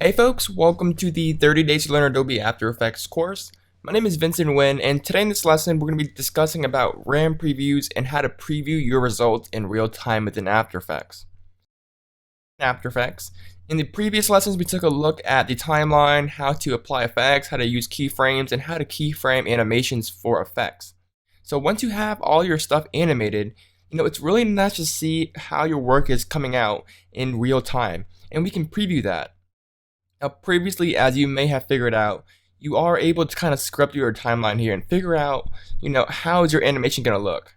Hey folks, welcome to the 30 Days to Learn Adobe After Effects course. My name is Vincent Nguyen, and today in this lesson we're going to be discussing about RAM previews and how to preview your results in real time within After Effects. In the previous lessons we took a look at the timeline, how to apply effects, how to use keyframes, and how to keyframe animations for effects. So once you have all your stuff animated, it's really nice to see how your work is coming out in real time, and we can preview that. Now, previously, as you may have figured out, you are able to kind of scrub through your timeline here and figure out, how is your animation going to look.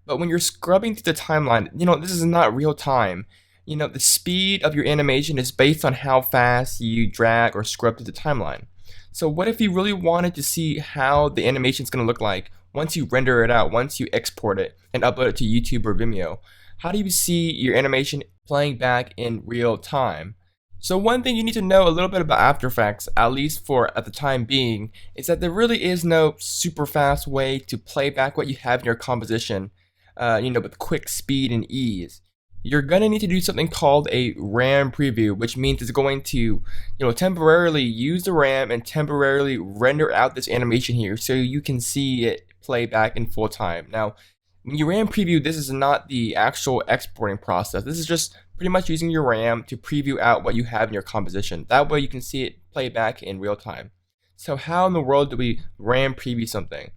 But when you're scrubbing through the timeline, this is not real time. The speed of your animation is based on how fast you drag or scrub through the timeline. So what if you really wanted to see how the animation is going to look like once you render it out, once you export it and upload it to YouTube or Vimeo? How do you see your animation playing back in real time? So one thing you need to know a little bit about After Effects, at least for at the time being, is that there really is no super fast way to play back what you have in your composition, with quick speed and ease. You're gonna need to do something called a RAM preview, which means it's going to, temporarily use the RAM and temporarily render out this animation here so you can see it play back in full time. Now, when you RAM preview, this is not the actual exporting process. This is just pretty much using your RAM to preview out what you have in your composition. That way you can see it play back in real time. So how in the world do we RAM preview something?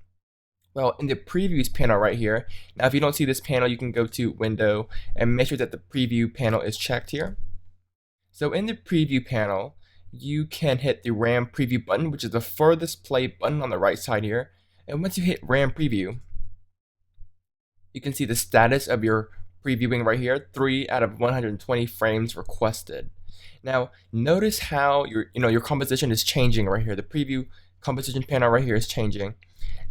Well, in the previews panel right here, now if you don't see this panel, you can go to Window and make sure that the preview panel is checked here. So in the preview panel, you can hit the RAM preview button, which is the furthest play button on the right side here. And once you hit RAM preview, you can see the status of your previewing right here, 3 out of 120 frames requested. Now, notice how your composition is changing right here. The preview composition panel right here is changing.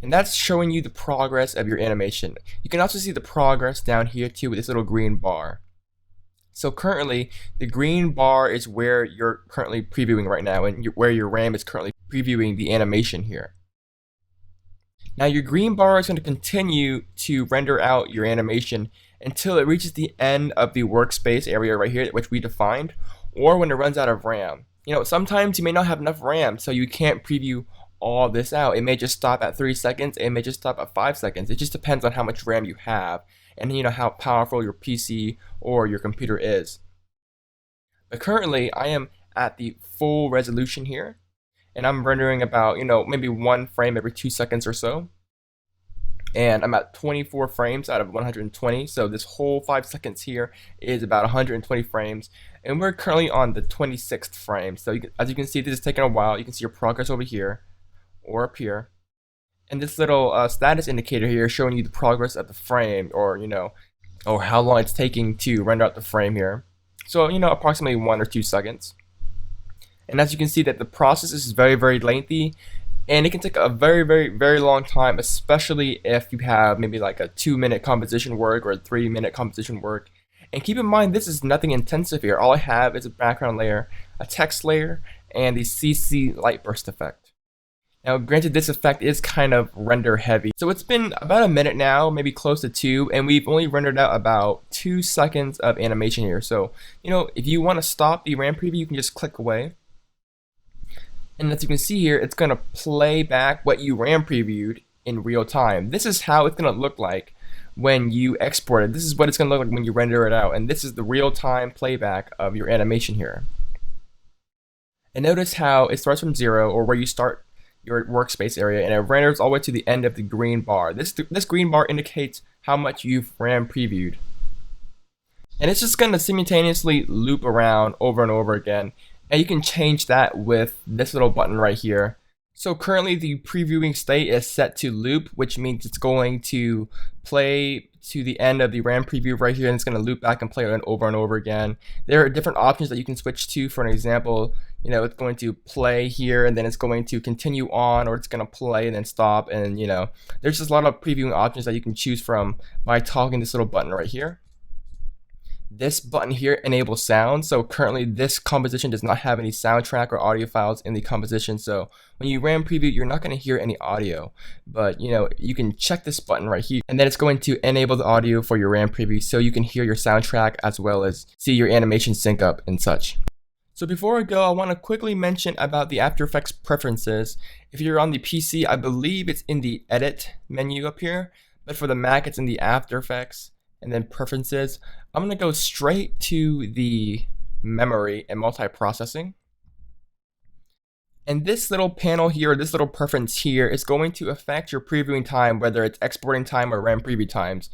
And that's showing you the progress of your animation. You can also see the progress down here too with this little green bar. So currently, the green bar is where you're currently previewing right now and where your RAM is currently previewing the animation here. Now your green bar is going to continue to render out your animation until it reaches the end of the workspace area right here, which we defined, or when it runs out of RAM. Sometimes you may not have enough RAM, so you can't preview all this out. It may just stop at 3 seconds, it may just stop at 5 seconds. It just depends on how much RAM you have and how powerful your PC or your computer is. But currently, I am at the full resolution here, and I'm rendering about, maybe 1 frame every 2 seconds or so. And I'm at 24 frames out of 120, so this whole 5 seconds here is about 120 frames, and we're currently on the 26th frame. So as you can see, this is taking a while. You can see your progress over here or up here, and this little status indicator here is showing you the progress of the frame, or or how long it's taking to render out the frame here. So approximately 1 or 2 seconds. And as you can see, that the process is very, very lengthy, and it can take a very, very, very long time, especially if you have maybe like a 2-minute composition work or a 3-minute composition work. And keep in mind, this is nothing intensive here. All I have is a background layer, a text layer, and the CC light burst effect. Now, granted, this effect is kind of render heavy. So it's been about a minute now, maybe close to 2, and we've only rendered out about 2 seconds of animation here. So, if you want to stop the RAM preview, you can just click away. And as you can see here, it's going to play back what you RAM previewed in real time. This is how it's going to look like when you export it. This is what it's going to look like when you render it out. And this is the real-time playback of your animation here. And notice how it starts from 0, or where you start your workspace area, and it renders all the way to the end of the green bar. This green bar indicates how much you've RAM previewed. And it's just going to simultaneously loop around over and over again. And you can change that with this little button right here. So currently the previewing state is set to loop, which means it's going to play to the end of the RAM preview right here, and it's going to loop back and play it over and over again. There are different options that you can switch to. For an example, it's going to play here, and then it's going to continue on, or it's going to play and then stop. And there's just a lot of previewing options that you can choose from by toggling this little button right here. This button here enables sound. So currently this composition does not have any soundtrack or audio files in the composition. So when you RAM preview, you're not going to hear any audio, but you can check this button right here, and then it's going to enable the audio for your RAM preview so you can hear your soundtrack as well as see your animation sync up and such. So before I go, I want to quickly mention about the After Effects preferences. If you're on the PC, I believe it's in the Edit menu up here, but for the Mac, it's in the After Effects and then Preferences. I'm going to go straight to the Memory and Multiprocessing. And this little panel here, this little preference here, is going to affect your previewing time, whether it's exporting time or RAM preview times.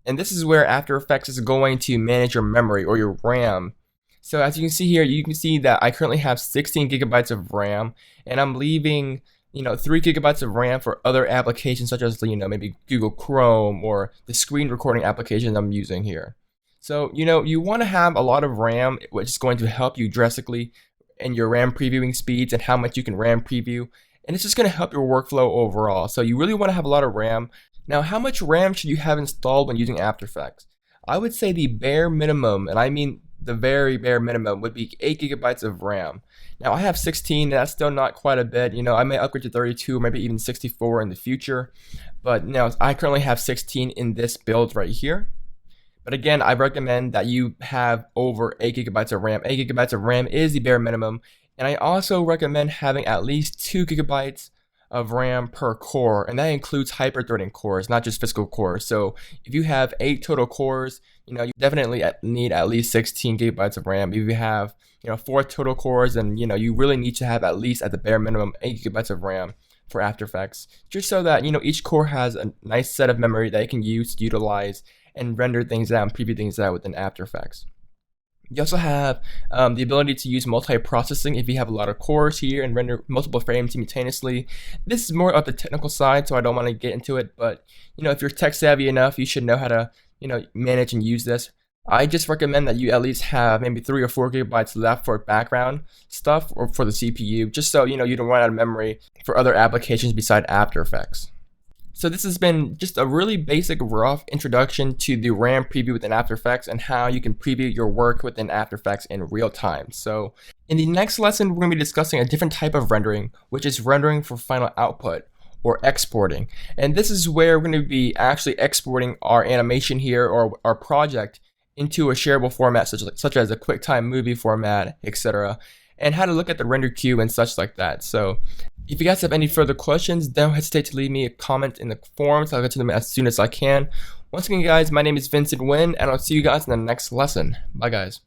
And this is where After Effects is going to manage your memory or your RAM. So as you can see here, you can see that I currently have 16 gigabytes of RAM, and I'm leaving 3 gigabytes of RAM for other applications such as maybe Google Chrome or the screen recording application I'm using here. So you want to have a lot of RAM, which is going to help you drastically in your RAM previewing speeds and how much you can RAM preview, and it's just going to help your workflow overall. So you really want to have a lot of RAM. Now, how much RAM should you have installed when using After Effects? I would say the bare minimum, and I mean the very bare minimum, would be 8 gigabytes of RAM. Now I have 16, and that's still not quite a bit. I may upgrade to 32 or maybe even 64 in the future, but I currently have 16 in this build right here. But again, I recommend that you have over 8 gigabytes of RAM. 8 gigabytes of RAM is the bare minimum, and I also recommend having at least 2 gigabytes of RAM per core, and that includes hyper-threading cores, not just physical cores. So if you have 8 total cores, you definitely need at least 16 gigabytes of RAM. If you have 4 total cores, then you really need to have at least, at the bare minimum, 8 gigabytes of RAM for After Effects, just so that each core has a nice set of memory that you can use to utilize and render things out and preview things out within After Effects. You also have the ability to use multiprocessing if you have a lot of cores here and render multiple frames simultaneously. This is more of the technical side, so I don't want to get into it, but if you're tech savvy enough, you should know how to manage and use this. I just recommend that you at least have maybe 3 or 4 gigabytes left for background stuff or for the CPU, just so you don't run out of memory for other applications beside After Effects. So this has been just a really basic, rough introduction to the RAM preview within After Effects and how you can preview your work within After Effects in real time. So in the next lesson, we're going to be discussing a different type of rendering, which is rendering for final output or exporting. And this is where we're going to be actually exporting our animation here or our project into a shareable format such as a QuickTime movie format, etc., and how to look at the render queue and such like that. So if you guys have any further questions, don't hesitate to leave me a comment in the forums. I'll get to them as soon as I can. Once again, guys, my name is Vincent Nguyen, and I'll see you guys in the next lesson. Bye, guys.